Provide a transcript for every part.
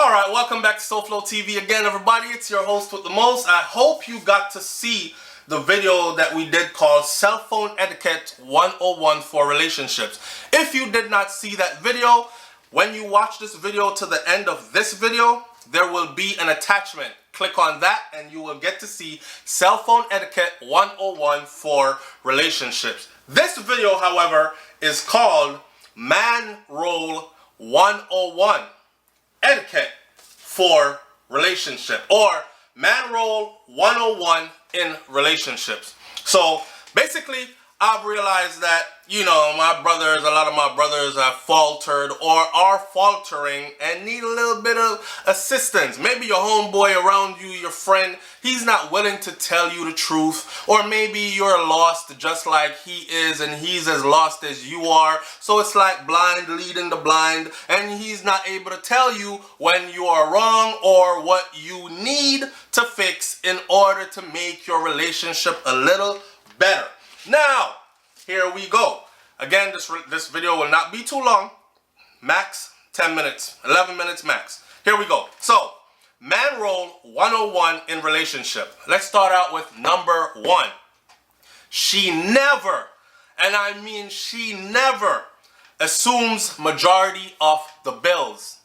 Alright, welcome back to SouFLoTV again, everybody. It's your host with the most. I hope you got to see the video that we did called Cell Phone Etiquette 101 for Relationships. If you did not see that video, when you watch this video to the end of this video, there will be an attachment. Click on that and you will get to see Cell Phone Etiquette 101 for Relationships. This video, however, is called Man Role 101. Etiquette for relationship, or Man Role 101 in relationships. So basically, I've realized that, a lot of my brothers have faltered or are faltering and need a little bit of assistance. Maybe your homeboy around you, your friend, he's not willing to tell you the truth, or maybe you're lost just like he is and he's as lost as you are. So it's like blind leading the blind, and he's not able to tell you when you are wrong or what you need to fix in order to make your relationship a little better. Now, here we go. Again, this video will not be too long. Max 10 minutes, 11 minutes max. Here we go. So, Man Role 101 in relationship. Let's start out with number 1. She never, and I mean she never, assumes majority of the bills.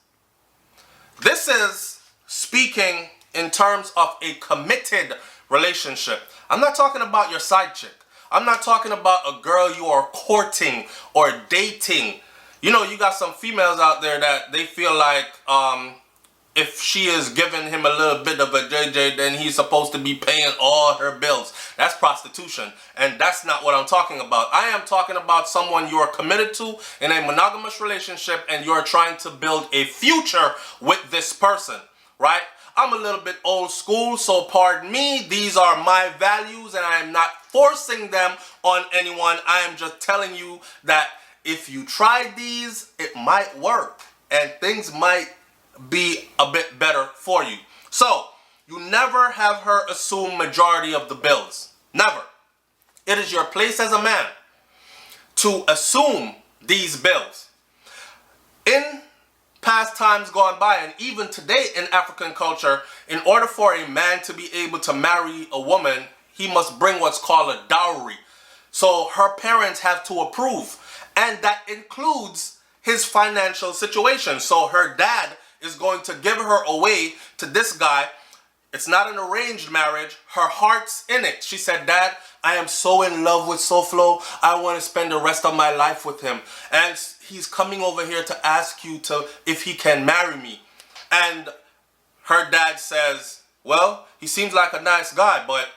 This is speaking in terms of a committed relationship. I'm not talking about your side chick. I'm not talking about a girl you are courting or dating. You got some females out there that they feel like if she is giving him a little bit of a JJ, then he's supposed to be paying all her bills. That's prostitution, and that's not what I'm talking about. I am talking about someone you are committed to in a monogamous relationship, and you are trying to build a future with this person, right? I'm a little bit old school, so pardon me. These are my values, and I am not forcing them on anyone. I am just telling you that if you try these, it might work, and things might be a bit better for you. So, you never have her assume majority of the bills. Never. It is your place as a man to assume these bills. In past times gone by, and even today in African culture, in order for a man to be able to marry a woman, he must bring what's called a dowry. So her parents have to approve, and that includes his financial situation. So her dad is going to give her away to this guy. It's not an arranged marriage. Her heart's in it. She said, "Dad, I am so in love with SouFlo. I want to spend the rest of my life with him. And he's coming over here to ask you if he can marry me." And her dad says, "Well, he seems like a nice guy, but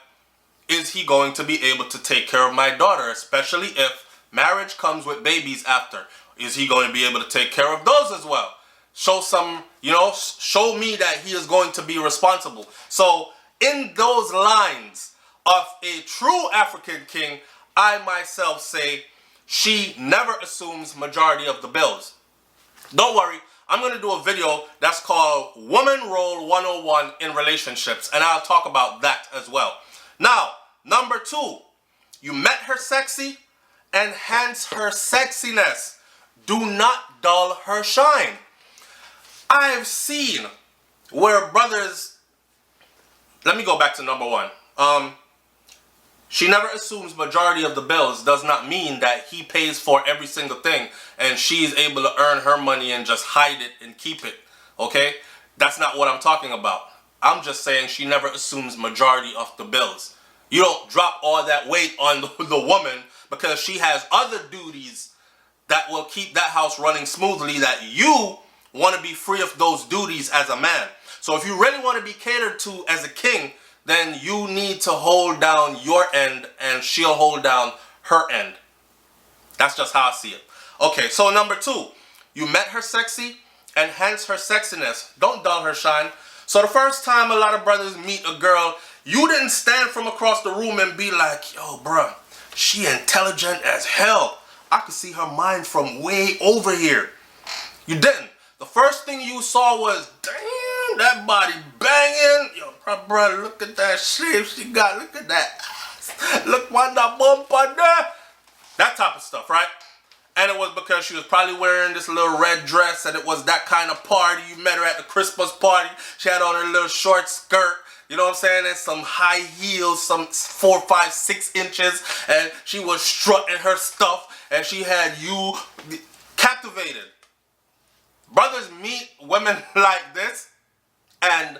is he going to be able to take care of my daughter, especially if marriage comes with babies after? Is he going to be able to take care of those as well? Show show me that he is going to be responsible." So in those lines of a true African king, I myself say she never assumes majority of the bills. Don't worry, I'm going to do a video that's called Woman Role 101 in relationships, and I'll talk about that as well. Now, number 2, you met her sexy, enhance her sexiness. Do not dull her shine. I've seen where brothers, let me go back to number 1. She never assumes majority of the bills does not mean that he pays for every single thing and she's able to earn her money and just hide it and keep it, okay? That's not what I'm talking about. I'm just saying she never assumes majority of the bills. You don't drop all that weight on the woman because she has other duties that will keep that house running smoothly, that you want to be free of those duties as a man. So if you really want to be catered to as a king, then you need to hold down your end and she'll hold down her end. That's just how I see it. Okay, so number 2, you met her sexy, enhance her sexiness. Don't dull her shine. So the first time a lot of brothers meet a girl, you didn't stand from across the room and be like, "Yo, bruh, she intelligent as hell. I could see her mind from way over here." You didn't. The first thing you saw was, "Damn, that body banging. Yo, bruh, look at that shape she got. Look at that ass. Look what the bump on there." That type of stuff, right? And it was because she was probably wearing this little red dress, and it was that kind of party. You met her at the Christmas party. She had on her little short skirt, you know what I'm saying, and some high heels, some 4, 5, 6 inches, and she was strutting her stuff, and she had you captivated. Brothers meet women like this and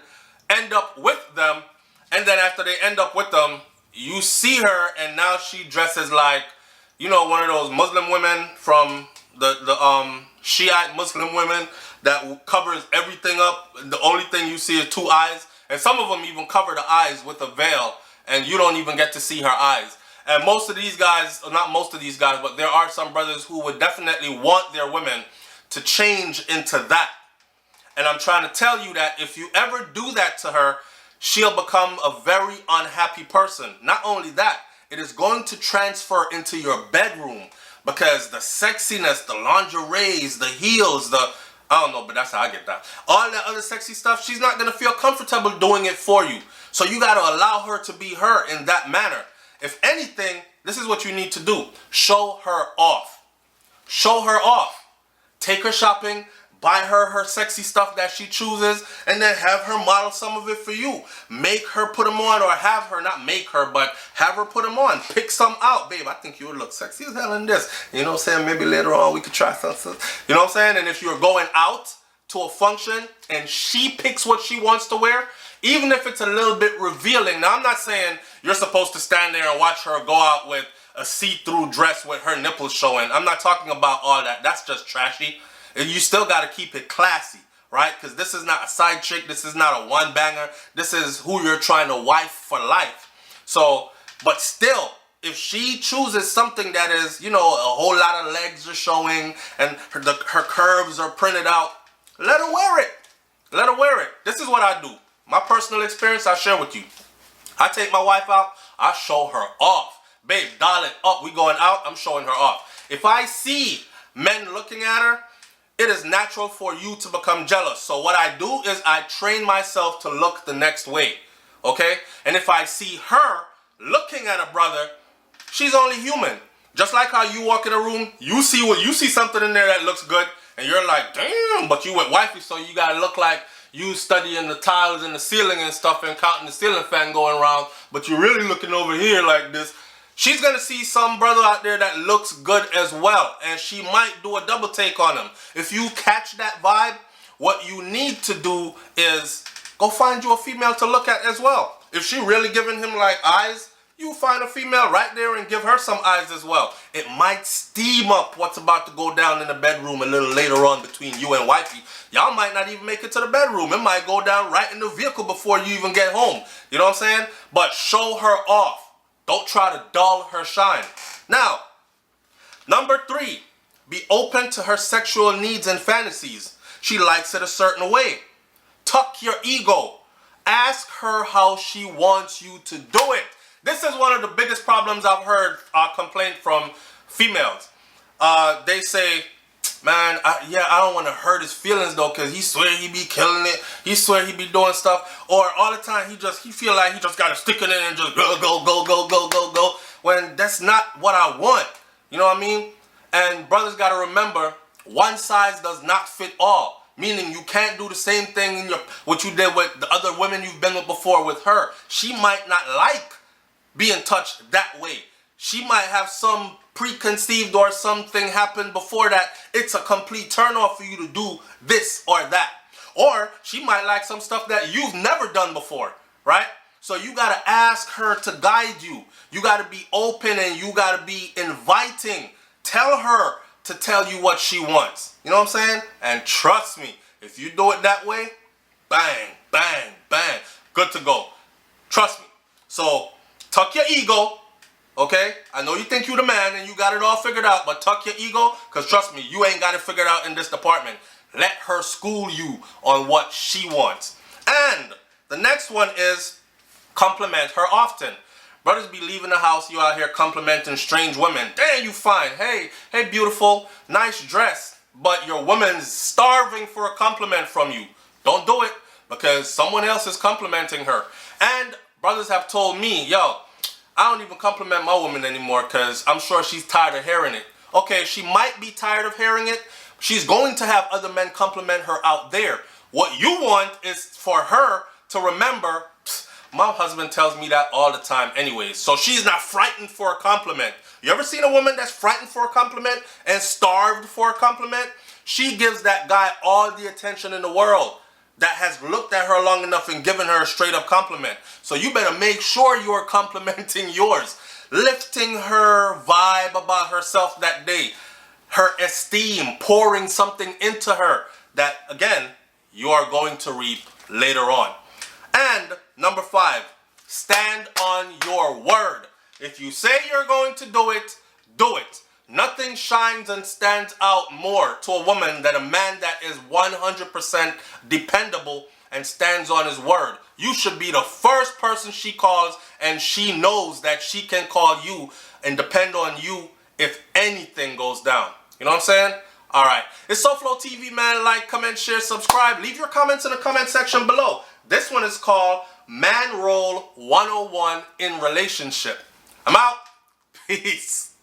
end up with them, and then after they end up with them, you see her, and now she dresses like, you know, one of those Muslim women from the Shiite Muslim women that covers everything up. The only thing you see is 2 eyes. And some of them even cover the eyes with a veil, and you don't even get to see her eyes. And most of these guys, not most of these guys, but there are some brothers who would definitely want their women to change into that. And I'm trying to tell you that if you ever do that to her, she'll become a very unhappy person. Not only that, it is going to transfer into your bedroom, because the sexiness, the lingeries, the heels, I don't know, but that's how I get that. All that other sexy stuff, she's not going to feel comfortable doing it for you. So you got to allow her to be her in that manner. If anything, this is what you need to do. Show her off. Show her off. Take her shopping. Buy her sexy stuff that she chooses, and then have her model some of it for you. Make her put them on, or have her, not make her, but have her put them on. Pick some out. Babe, I think you would look sexy as hell in this. You know what I'm saying? Maybe later on we could try something. You know what I'm saying? And if you're going out to a function and she picks what she wants to wear, even if it's a little bit revealing. Now, I'm not saying you're supposed to stand there and watch her go out with a see-through dress with her nipples showing. I'm not talking about all that. That's just trashy. You still got to keep it classy, right? Because this is not a side chick. This is not a one-banger. This is who you're trying to wife for life. So, but still, if she chooses something that is, you know, a whole lot of legs are showing and her curves are printed out, let her wear it. Let her wear it. This is what I do. My personal experience, I share with you. I take my wife out. I show her off. Babe, dial it up. We going out. I'm showing her off. If I see men looking at her, it is natural for you to become jealous. So what I do is I train myself to look the next way, okay? And if I see her looking at a brother, she's only human. Just like how you walk in a room, you see something in there that looks good, and you're like, damn, but you with wifey, so you gotta look like you studying the tiles in the ceiling and stuff and counting the ceiling fan going around, but you're really looking over here like this. She's going to see some brother out there that looks good as well, and she might do a double take on him. If you catch that vibe, what you need to do is go find you a female to look at as well. If she really giving him like eyes, you find a female right there and give her some eyes as well. It might steam up what's about to go down in the bedroom a little later on between you and wifey. Y'all might not even make it to the bedroom. It might go down right in the vehicle before you even get home. You know what I'm saying? But show her off. Don't try to dull her shine. Now, number 3, be open to her sexual needs and fantasies. She likes it a certain way. Tuck your ego. Ask her how she wants you to do it. This is one of the biggest problems I've heard complaint from females. They say, man, I don't want to hurt his feelings though, because he swear he be killing it. He swear he be doing stuff. Or all the time he feel like he just got to stick it in and just go. When that's not what I want. You know what I mean? And brothers got to remember, one size does not fit all. Meaning you can't do the same thing in what you did with the other women you've been with before with her. She might not like being touched that way. She might have some preconceived or something happen before that. It's a complete turn off for you to do this or that. Or she might like some stuff that you've never done before, right? So you got to ask her to guide you. You got to be open and you got to be inviting. Tell her to tell you what she wants. You know what I'm saying? And trust me, if you do it that way, bang, bang, bang, good to go. Trust me. So tuck your ego. Okay, I know you think you the man and you got it all figured out, but tuck your ego, because trust me, you ain't got it figured out in this department. Let her school you on what she wants. And the next one is compliment her often. Brothers be leaving the house, you out here complimenting strange women. Dang, you fine. Hey, beautiful, nice dress. But your woman's starving for a compliment from you. Don't do it, because someone else is complimenting her. And brothers have told me, yo, I don't even compliment my woman anymore because I'm sure she's tired of hearing it. Okay, she might be tired of hearing it. She's going to have other men compliment her out there. What you want is for her to remember, my husband tells me that all the time anyways. So she's not frightened for a compliment. You ever seen a woman that's frightened for a compliment and starved for a compliment? She gives that guy all the attention in the world that has looked at her long enough and given her a straight up compliment. So you better make sure you're complimenting yours, lifting her vibe about herself that day, her esteem, pouring something into her that, again, you are going to reap later on. And number 5, stand on your word. If you say you're going to do it, do it. Nothing shines and stands out more to a woman than a man that is 100% dependable and stands on his word. You should be the first person she calls, and she knows that she can call you and depend on you if anything goes down. You know what I'm saying? All right. It's SouFLoTV, man. Like, comment, share, subscribe. Leave your comments in the comment section below. This one is called Man Role 101 in Relationship. I'm out. Peace.